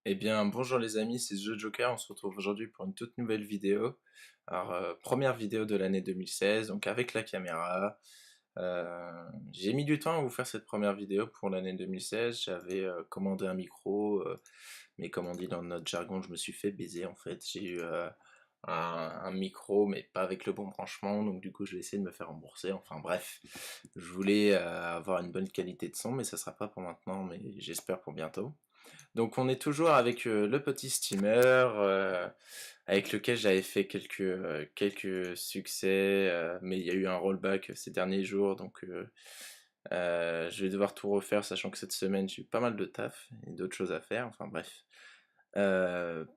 Eh bien, bonjour les amis, c'est The Joker, on se retrouve aujourd'hui pour une toute nouvelle vidéo. Alors, première vidéo de l'année 2016, donc avec la caméra. J'ai mis du temps à vous faire cette première vidéo pour l'année 2016, j'avais commandé un micro, mais comme on dit dans notre jargon, je me suis fait baiser en fait. J'ai eu un micro, mais pas avec le bon branchement, donc du coup je vais essayer de me faire rembourser, enfin bref. Je voulais avoir une bonne qualité de son, mais ça sera pas pour maintenant, mais j'espère pour bientôt. Donc on est toujours avec le petit steamer avec lequel j'avais fait quelques succès, mais il y a eu un rollback ces derniers jours, donc je vais devoir tout refaire, sachant que cette semaine j'ai eu pas mal de taf et d'autres choses à faire, enfin bref.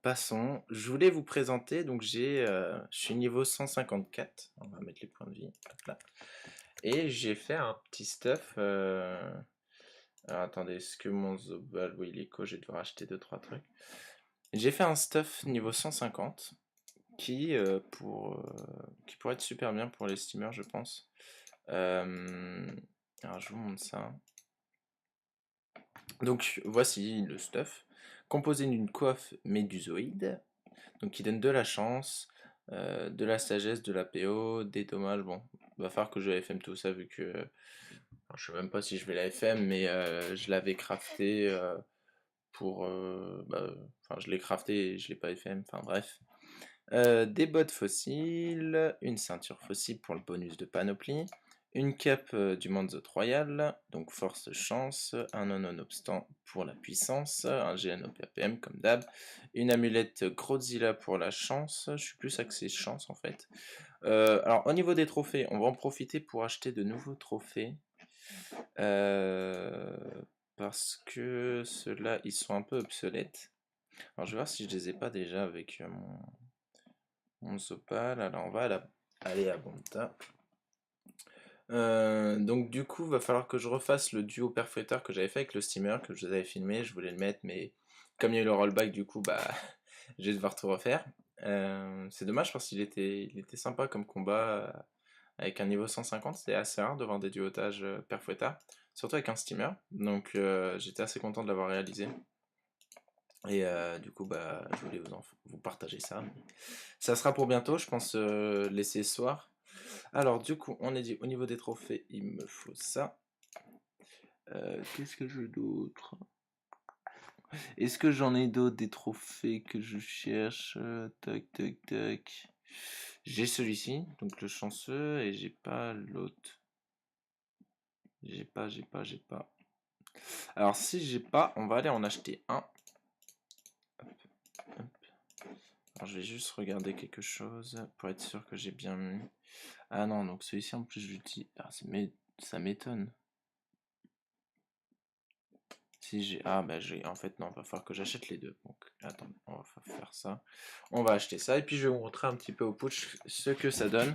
Passons, je voulais vous présenter, donc je suis niveau 154, on va mettre les points de vie, hop là. Et j'ai fait un petit stuff, alors attendez, est-ce que mon Zobal, oui il est co, je vais devoir acheter 2-3 trucs. J'ai fait un stuff niveau 150 qui pourrait être super bien pour les steamers, je pense. Alors je vous montre ça. Donc voici le stuff, composé d'une coiffe médusoïde, donc qui donne de la chance, de la sagesse, de la PO, des dommages. Bon, va falloir que je FM tout ça vu que je sais même pas si je vais la FM, mais je l'avais crafté enfin je l'ai crafté et je l'ai pas FM, enfin bref. Des bottes fossiles, une ceinture fossile pour le bonus de panoplie, une cape du Manzot Royal, donc force chance, un non-obstant pour la puissance, un GN au PPM comme d'hab, une amulette Grodzilla pour la chance, je suis plus axé chance en fait. Alors au niveau des trophées, on va en profiter pour acheter de nouveaux trophées, euh, parce que ceux-là ils sont un peu obsolètes. Alors je vais voir si je les ai pas déjà avec mon Zopal. Alors on va aller à Bonta. Donc du coup, va falloir que je refasse le duo perfecteur que j'avais fait avec le steamer, que je vous avais filmé, je voulais le mettre, mais comme il y a eu le rollback, du coup, bah, je vais devoir tout refaire. C'est dommage parce il était sympa comme combat, avec un niveau 150, c'est assez rare de voir des duotages perfecteurs, surtout avec un steamer, donc j'étais assez content de l'avoir réalisé. Et du coup, bah, je voulais vous partager ça. Ça sera pour bientôt, je pense laisser ce soir. Alors, du coup, on est dit au niveau des trophées, il me faut ça. Qu'est-ce que j'ai d'autre? Est-ce que j'en ai d'autres des trophées que je cherche? Tac, tac, tac. J'ai celui-ci, donc le chanceux, et j'ai pas l'autre. J'ai pas. Alors, si j'ai pas, on va aller en acheter un. Hop. Alors, je vais juste regarder quelque chose pour être sûr que j'ai bien mis. Ah non, donc celui-ci en plus je l'utilise. Ah, ça m'étonne. Si j'ai. Ah bah j'ai. En fait non, va falloir que j'achète les deux. Donc attends, on va faire ça. On va acheter ça et puis je vais vous montrer un petit peu au putsch ce que ça donne.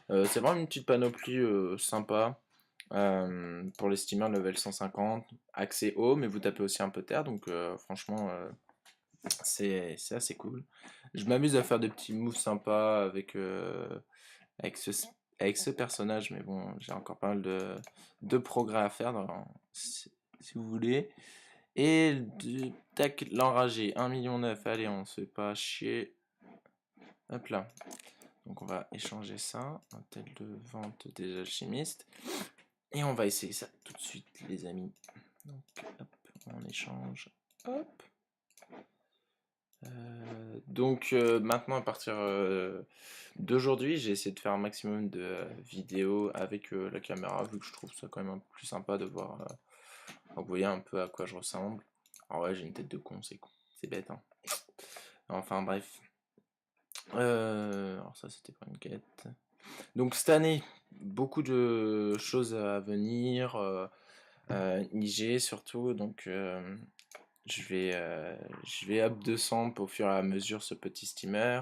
C'est vraiment une petite panoplie sympa. Pour les steamers level 150, accès haut, mais vous tapez aussi un peu terre, donc franchement c'est assez cool. Je m'amuse à faire des petits moves sympas avec ce, avec ce personnage, mais bon, j'ai encore pas mal de progrès à faire si vous voulez. Et tac, l'enragé, 1,9 million, allez, on se fait pas chier. Hop là. Donc on va échanger ça, un tel de vente des alchimistes. Et on va essayer ça tout de suite, les amis. Donc hop, on échange. Hop. Maintenant à partir d'aujourd'hui, j'ai essayé de faire un maximum de vidéos avec la caméra, vu que je trouve ça quand même un peu plus sympa de voir, vous voyez un peu à quoi je ressemble. Alors ouais, j'ai une tête de con, c'est bête, hein. Enfin bref. Alors ça c'était pas une quête. Donc cette année, beaucoup de choses à venir, IG surtout, donc je vais up 200 au fur et à mesure ce petit steamer,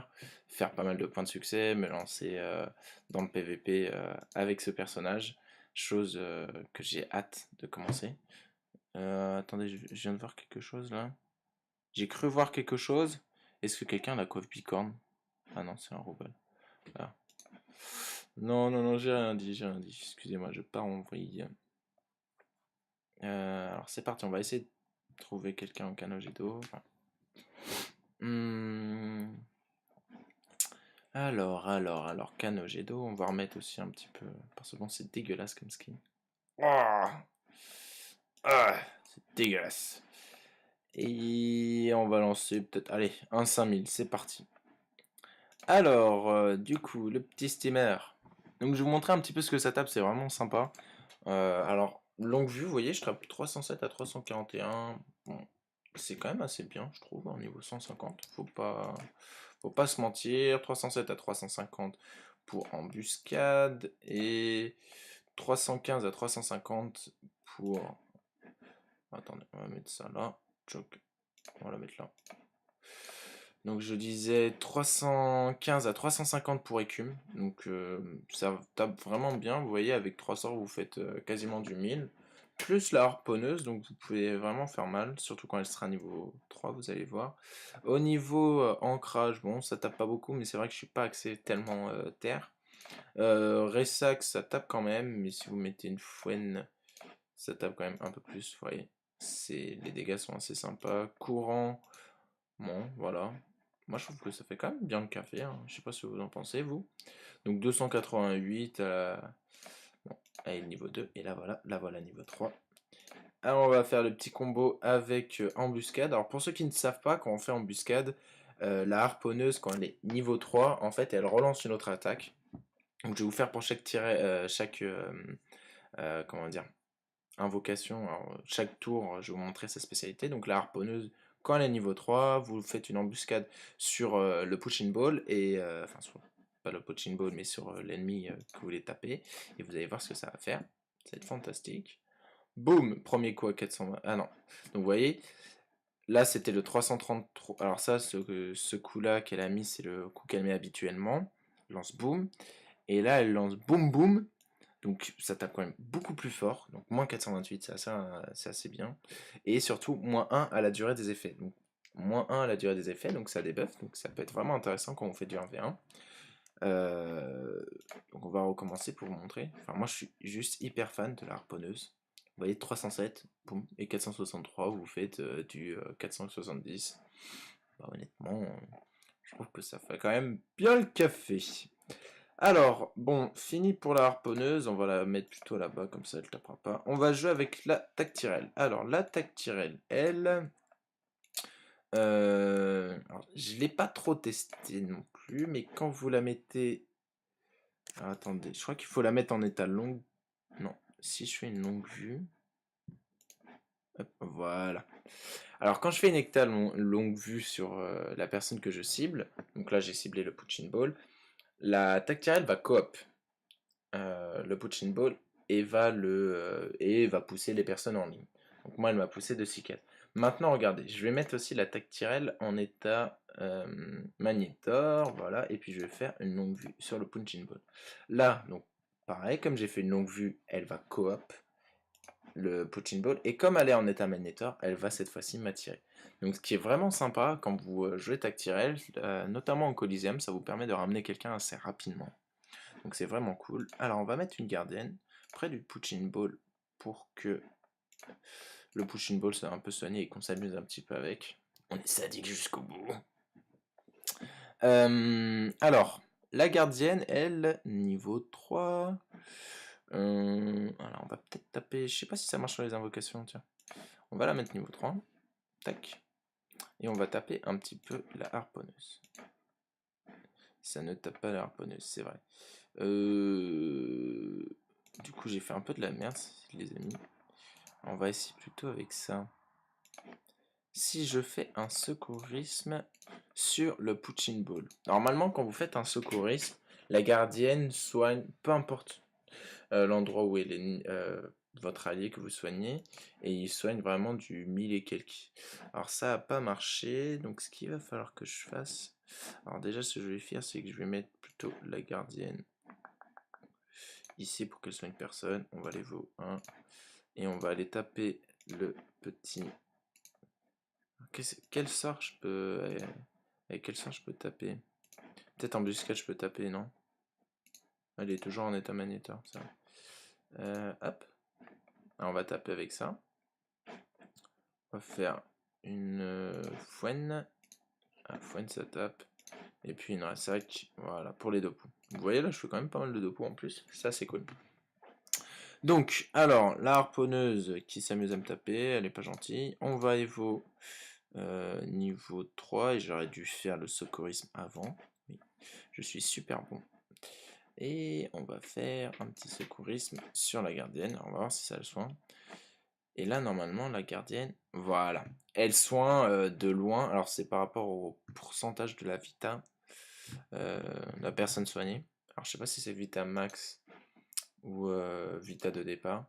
faire pas mal de points de succès, me lancer dans le PVP avec ce personnage, chose que j'ai hâte de commencer. Attendez, je viens de voir quelque chose là. J'ai cru voir quelque chose. Est-ce que quelqu'un a la coiffe bicorne? Ah non, c'est un robot. Ah. Non, non, non, j'ai rien dit. Excusez-moi, je pars en vrille. Alors c'est parti, on va essayer de trouver quelqu'un au canal d'eau. Enfin, Hmm. Alors, Kano Gedo, on va remettre aussi un petit peu, parce que bon, c'est dégueulasse comme skin. Ah, c'est dégueulasse. Et on va lancer peut-être, allez, un 5000, c'est parti. Alors, du coup, le petit steamer. Donc, je vais vous montrer un petit peu ce que ça tape, c'est vraiment sympa. Alors, longue vue, vous voyez, je tape 307 à 341. Bon, c'est quand même assez bien, je trouve, au niveau 150. Faut pas se mentir. 307 à 350 pour embuscade et 315 à 350 pour. Attendez, on va mettre ça là. Choc. On va la mettre là. Donc je disais 315 à 350 pour écume. Donc ça tape vraiment bien. Vous voyez, avec 3 sorts, vous faites quasiment du 1000. Plus la harponneuse, donc vous pouvez vraiment faire mal. Surtout quand elle sera niveau 3, vous allez voir. Au niveau ancrage, bon, ça tape pas beaucoup, mais c'est vrai que je suis pas axé tellement terre. Ressac, ça tape quand même, mais si vous mettez une fouenne, ça tape quand même un peu plus. Vous voyez, les dégâts sont assez sympas. Courant, bon, voilà. Moi, je trouve que ça fait quand même bien le café, hein. Je sais pas ce que vous en pensez, vous. Donc 288 bon, elle est niveau 2. Et là voilà niveau 3. Alors on va faire le petit combo avec embuscade. Alors pour ceux qui ne savent pas, quand on fait embuscade, la harponneuse, quand elle est niveau 3, en fait, elle relance une autre attaque. Donc je vais vous faire pour chaque comment dire, invocation. Alors, chaque tour, je vais vous montrer sa spécialité. Donc la harponneuse, quand elle est niveau 3, vous faites une embuscade sur le punching ball, et enfin pas le punching ball, mais sur l'ennemi que vous voulez taper, et vous allez voir ce que ça va faire. Ça va être fantastique. Boum, premier coup à 420. Ah non. Donc vous voyez, là c'était le 333. Alors ça, ce coup-là qu'elle a mis, c'est le coup qu'elle met habituellement. Lance boum. Et là, elle lance boum boum. Donc ça tape quand même beaucoup plus fort. Donc moins 428, c'est assez bien. Et surtout, moins 1 à la durée des effets. Donc moins 1 à la durée des effets, donc ça débuffe. Donc ça peut être vraiment intéressant quand on fait du 1v1. Donc on va recommencer pour vous montrer. Enfin, moi je suis juste hyper fan de la harponneuse. Vous voyez, 307 boum, et 463, vous faites du 470. Bah, honnêtement, je trouve que ça fait quand même bien le café. Alors, bon, fini pour la harponneuse, on va la mettre plutôt là-bas, comme ça elle tapera pas. On va jouer avec la tactirelle. Alors, la tactirelle, elle... alors, je l'ai pas trop testé non plus, mais quand vous la mettez... Alors, attendez, je crois qu'il faut la mettre en état longue. Non, si je fais une longue vue... Hop, voilà. Alors, quand je fais une état longue vue sur la personne que je cible, donc là j'ai ciblé le punching ball, la tactirelle va coop le punching ball et va pousser les personnes en ligne. Donc moi, elle m'a poussé de 6-4. Maintenant, regardez, je vais mettre aussi la tactirelle en état magnétor, voilà, et puis je vais faire une longue vue sur le punching ball. Là, donc, pareil, comme j'ai fait une longue vue, elle va coop le punching ball, et comme elle est en état magnétor, elle va cette fois-ci m'attirer. Donc ce qui est vraiment sympa quand vous jouez tactirelle, notamment en Coliseum, ça vous permet de ramener quelqu'un assez rapidement. Donc c'est vraiment cool. Alors on va mettre une gardienne près du punching ball pour que le punching ball soit un peu soigné et qu'on s'amuse un petit peu avec. On est sadique jusqu'au bout. Alors, la gardienne, elle, niveau 3. Alors on va peut-être taper, je sais pas si ça marche sur les invocations, tiens. On va la mettre niveau 3. Tac. Et on va taper un petit peu la harponneuse. Ça ne tape pas la harponneuse, c'est vrai. Du coup, j'ai fait un peu de la merde, les amis. On va essayer plutôt avec ça. Si je fais un secourisme sur le punching ball. Normalement, quand vous faites un secourisme, la gardienne soigne, peu importe l'endroit où est votre allié que vous soignez, et il soigne vraiment du 1000 et quelques. Alors ça n'a pas marché, donc ce qu'il va falloir que je fasse... Alors déjà, ce que je vais faire, c'est que je vais mettre plutôt la gardienne ici pour qu'elle soigne personne. On va aller au 1, et on va aller taper le petit... Quel sort je peux... Avec quel sort je peux taper? Peut-être embuscade je peux taper, non? Elle est toujours en état magnéteur, ça. Hop. Alors, on va taper avec ça. On va faire une fouenne. à Fouane ça tape. Et puis une Ressac, voilà, pour les dopos. Vous voyez là, je fais quand même pas mal de dopos en plus, ça c'est cool. Donc, alors, la harponneuse qui s'amuse à me taper, elle est pas gentille. On va Evo niveau 3, et j'aurais dû faire le secourisme avant. Oui, je suis super bon. Et on va faire un petit secourisme sur la gardienne, on va voir si ça le soin. Et là, normalement, la gardienne, voilà, elle soigne de loin. Alors, c'est par rapport au pourcentage de la vita, la personne soignée. Alors, je sais pas si c'est vita max ou vita de départ.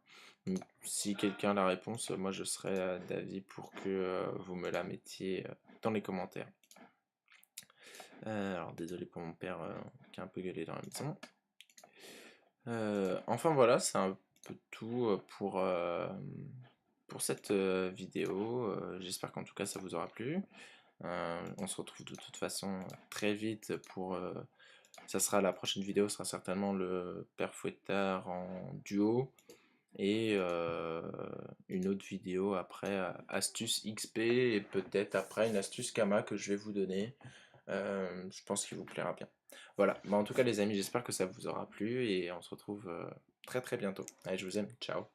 Donc, si quelqu'un a la réponse, moi je serais d'avis pour que vous me la mettiez dans les commentaires. Alors, désolé pour mon père qui a un peu gueulé dans la maison. Enfin voilà, c'est un peu tout pour cette vidéo. J'espère qu'en tout cas ça vous aura plu. On se retrouve de toute façon très vite pour... ça sera la prochaine vidéo, sera certainement le père Fouettard en duo. Et une autre vidéo après, astuce XP, et peut-être après une astuce Kama que je vais vous donner. Je pense qu'il vous plaira bien. Voilà, en tout cas les amis, j'espère que ça vous aura plu et on se retrouve très très bientôt. Allez, je vous aime, ciao.